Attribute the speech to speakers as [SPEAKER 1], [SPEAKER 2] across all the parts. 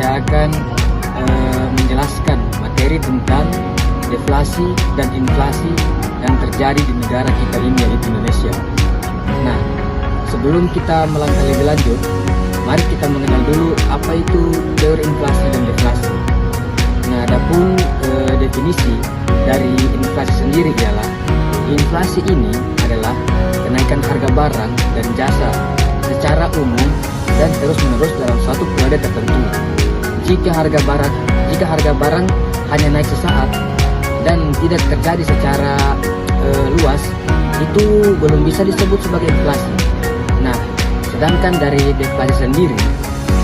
[SPEAKER 1] saya akan menjelaskan materi tentang deflasi dan inflasi yang terjadi di negara kita ini, yaitu Indonesia. Nah, sebelum kita melangkah lebih lanjut, mari kita mengenal dulu apa itu teori inflasi dan deflasi. Nah, adapun definisi dari inflasi sendiri ialah inflasi ini adalah kenaikan harga barang dan jasa secara umum dan terus-menerus dalam suatu periode tertentu. Jika harga barang hanya naik sesaat dan tidak terjadi secara luas, itu belum bisa disebut sebagai inflasi. Nah, sedangkan dari deflasi sendiri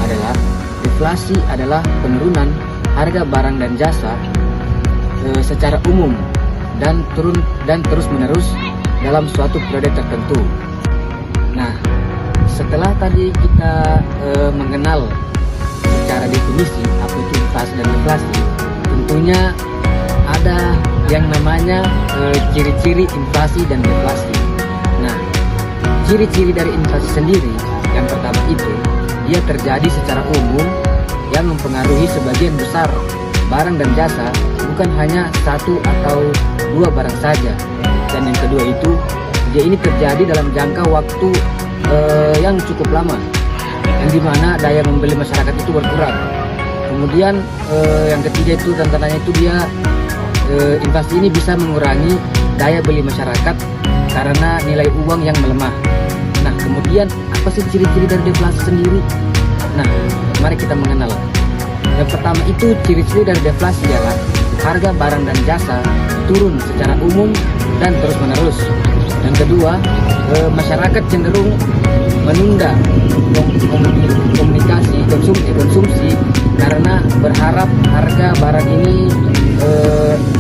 [SPEAKER 1] adalah deflasi adalah penurunan harga barang dan jasa secara umum dan terus-menerus dalam suatu periode tertentu. Nah, setelah tadi kita mengenal secara definisi apa itu inflasi dan deflasi, tentunya ada yang namanya ciri-ciri inflasi dan deflasi. Nah, ciri-ciri dari inflasi sendiri yang pertama itu dia terjadi secara umum yang mempengaruhi sebagian besar barang dan jasa, bukan hanya satu atau dua barang saja. Dan yang kedua itu dia ini terjadi dalam jangka waktu yang cukup lama, yang dimana daya membeli masyarakat itu berkurang. Kemudian yang ketiga itu tantangannya itu dia inflasi ini bisa mengurangi daya beli masyarakat karena nilai uang yang melemah. Nah, kemudian apa sih ciri-ciri dari deflasi sendiri? Nah, mari kita mengenal. Yang pertama itu ciri-ciri dari deflasi adalah harga barang dan jasa turun secara umum dan terus-menerus. Yang kedua, masyarakat cenderung menunda konsumsi karena berharap harga barang ini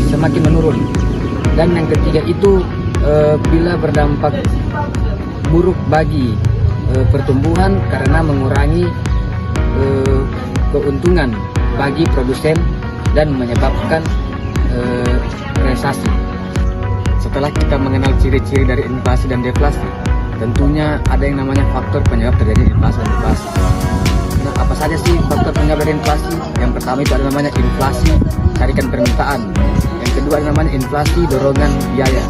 [SPEAKER 1] semakin menurun. Dan yang ketiga itu bila berdampak buruk bagi pertumbuhan karena mengurangi keuntungan bagi produsen dan menyebabkan resesi. Setelah kita mengenal ciri-ciri dari inflasi dan deflasi, tentunya ada yang namanya faktor penyebab terjadi inflasi dan deflasi. Nah, apa saja sih faktor penyebab dari inflasi? Yang pertama itu ada namanya inflasi tarikan permintaan. Yang kedua ada namanya inflasi dorongan biaya.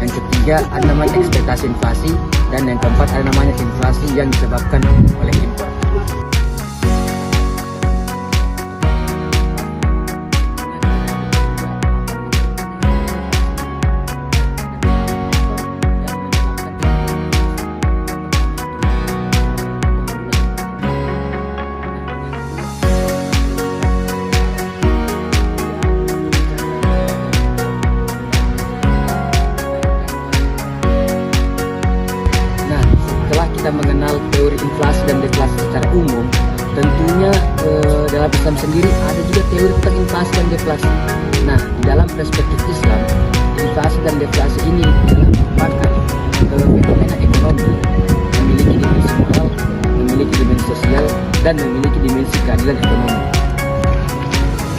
[SPEAKER 1] Yang ketiga ada namanya ekspektasi inflasi. Dan yang keempat ada namanya inflasi yang disebabkan oleh impor. Kita mengenal teori inflasi dan deflasi secara umum, tentunya dalam Islam sendiri ada juga teori tentang inflasi dan deflasi. Nah, di dalam perspektif Islam, inflasi dan deflasi ini adalah merupakan fenomena ekonomi memiliki dimensi moral, memiliki dimensi sosial, dan memiliki dimensi keadilan ekonomi.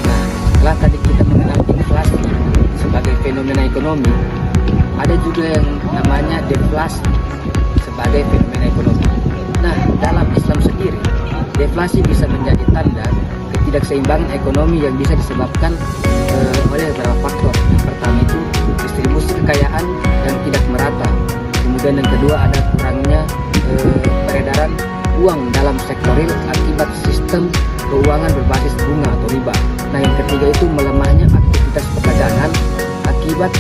[SPEAKER 1] Nah, setelah tadi kita mengenal inflasi sebagai fenomena ekonomi, ada juga yang namanya deflasi sebagai fenomena ekonomi. Nah, dalam Islam sendiri, deflasi bisa menjadi tanda ketidakseimbangan ekonomi yang bisa disebabkan oleh beberapa faktor. Yang pertama itu distribusi kekayaan yang tidak merata. Kemudian yang kedua ada kurangnya peredaran uang dalam sektor real akibat sistem keuangan berbasis bunga atau riba. Nah, yang ketiga itu melemahnya aktivitas perdagangan akibat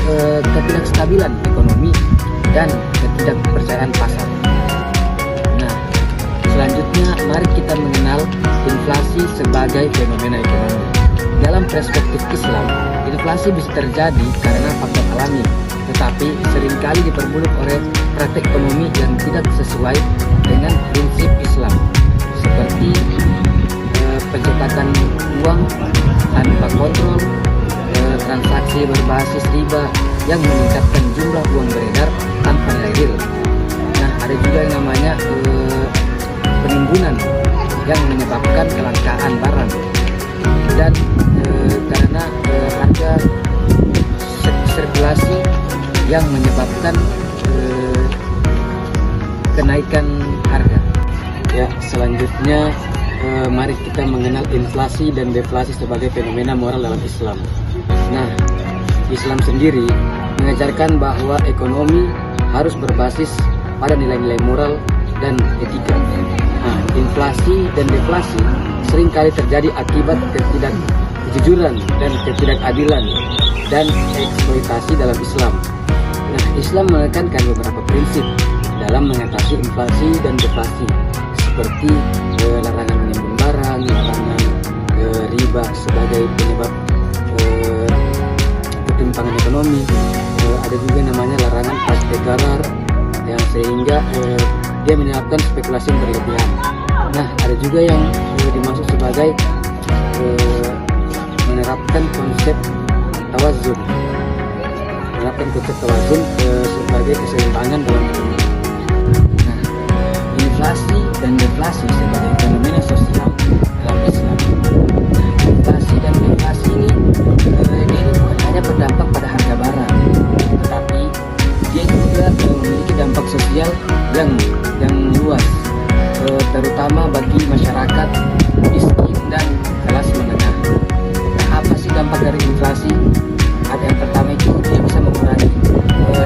[SPEAKER 1] ketidakstabilan ekonomi dan ketidakpercayaan pasar. Nah, selanjutnya mari kita mengenal inflasi sebagai fenomena ekonomi. Dalam perspektif Islam, inflasi bisa terjadi karena faktor alami, tetapi seringkali diperburuk oleh praktek ekonomi yang tidak sesuai dengan prinsip Islam, seperti pencetakan uang tanpa kontrol, transaksi berbasis riba yang meningkatkan jumlah uang beredar tanpa nilai real. Nah, ada juga yang namanya penimbunan yang menyebabkan kelangkaan barang dan karena harga sirkulasi yang menyebabkan kenaikan harga. Ya, selanjutnya mari kita mengenal inflasi dan deflasi sebagai fenomena moral dalam Islam. Nah, Islam sendiri mengajarkan bahwa ekonomi harus berbasis pada nilai-nilai moral dan etika. Nah, inflasi dan deflasi seringkali terjadi akibat ketidakjujuran dan ketidakadilan dan eksploitasi dalam Islam. Nah, Islam menekankan beberapa prinsip dalam mengatasi inflasi dan deflasi, seperti larangan menimbun barang, larangan riba sebagai penyebab ketimpangan ekonomi. Ada juga namanya larangan pas-pegarar, yang sehingga dia menyebabkan spekulasi yang berlebihan. Nah, ada juga yang dimaksud sebagai menerapkan konsep tawazun, sebagai keseimbangan dalam ekonomi. Nah, inflasi dan deflasi sebagai fenomena sosial dalam Islam. Nah, inflasi dan deflasi ini bukan hanya berdampak pada harga barang, tetapi dia juga memiliki dampak sosial yang luas, terutama bagi masyarakat miskin dan kelas menengah. Nah, apa sih dampak dari inflasi? Ada yang pertama itu dia bisa mengurangi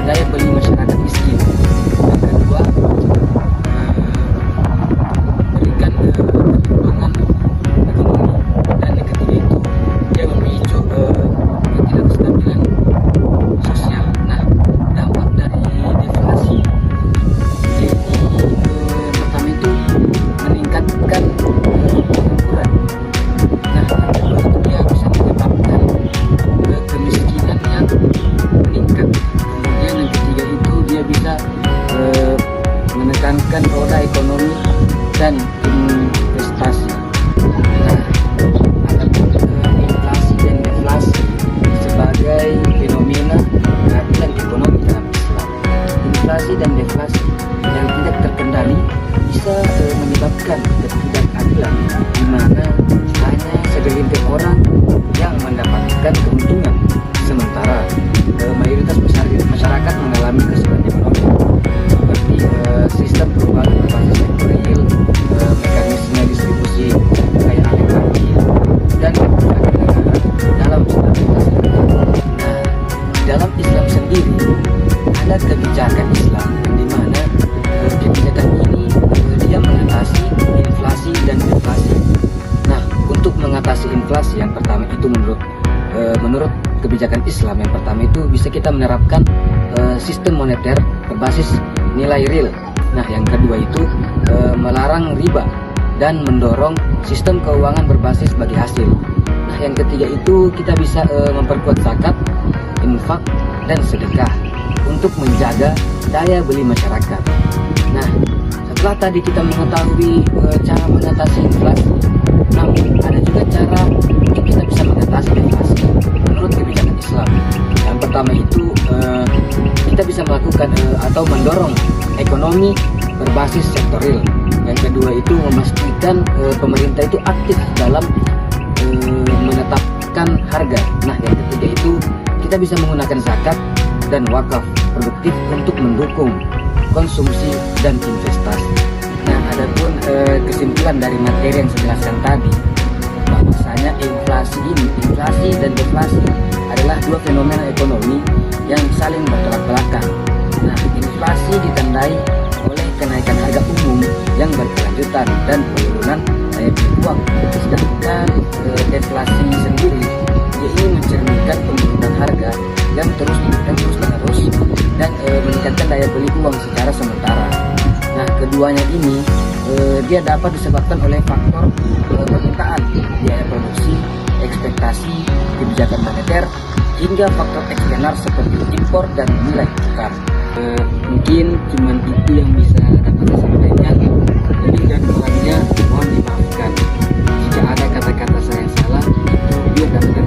[SPEAKER 1] daya beli masyarakat miskin. Yang kedua, berikan perkembangan ekonomi. Dan yang ketiga itu dia memicu ketidakstabilan sosial. Nah, dampak dari deflasi ini pertama itu meningkatkan pengangguran. Nah, yang kedua itu dia bisa menyebabkan kemiskinan yang meningkat. Kemudian yang ketiga itu dia bisa menekankan roda ekonomi dan investasi. Nah, adapun inflasi dan deflasi sebagai fenomena keadilan ekonomi dalam Islam. Inflasi dan deflasi yang tidak terkendali bisa menyebabkan ketidakadilan, di mana hanya segelintir orang yang mendapatkan keuntungan, sementara mayoritas masyarakat mengalami kesulitan ekonomi, seperti sistem keuangan berbasis sektor real, mekanisme distribusi kekayaan ekonomi, dan kebijakan negara dalam stabilitas harga. Nah, dalam Islam sendiri ada kebijakan Islam di mana kebijakan ini dia mengatasi inflasi dan deflasi. Nah, untuk mengatasi inflasi yang pertama itu menurut kebijakan Islam yang pertama itu bisa kita menerapkan sistem moneter berbasis nilai real. Nah, yang kedua itu melarang riba dan mendorong sistem keuangan berbasis bagi hasil. Nah, yang ketiga itu kita bisa memperkuat zakat, infak, dan sedekah untuk menjaga daya beli masyarakat. Nah, setelah tadi kita mengetahui cara mengatasi inflasi, namun ada juga cara untuk kita bisa mengatasi deflasi menurut kebijakan Islam. Yang pertama itu kita bisa melakukan atau mendorong ekonomi berbasis sektor real. Yang kedua itu memastikan pemerintah itu aktif dalam menetapkan harga. Nah, yang ketiga itu kita bisa menggunakan zakat dan wakaf produktif untuk mendukung konsumsi dan investasi. Nah, adapun kesimpulan dari materi yang saya jelaskan tadi, bahwasanya inflasi dan deflasi adalah dua fenomena ekonomi yang saling bertolak belakang. Nah, inflasi ditandai oleh kenaikan harga umum yang berkelanjutan dan penurunan daya beli uang, sedangkan deflasi sendiri ini mencerminkan penurunan harga yang terus menerus dan meningkatkan daya beli uang secara sementara. Nah, keduanya ini dia dapat disebabkan oleh faktor permintaan, biaya produksi, ekspektasi, kebijakan moneter, hingga faktor eksternal seperti impor dan nilai tukar. Mungkin cuman itu yang bisa dapat saya sampaikan. Lebih dan kurangnya mohon dimaafkan. Jika ada kata-kata saya yang salah, itu dapat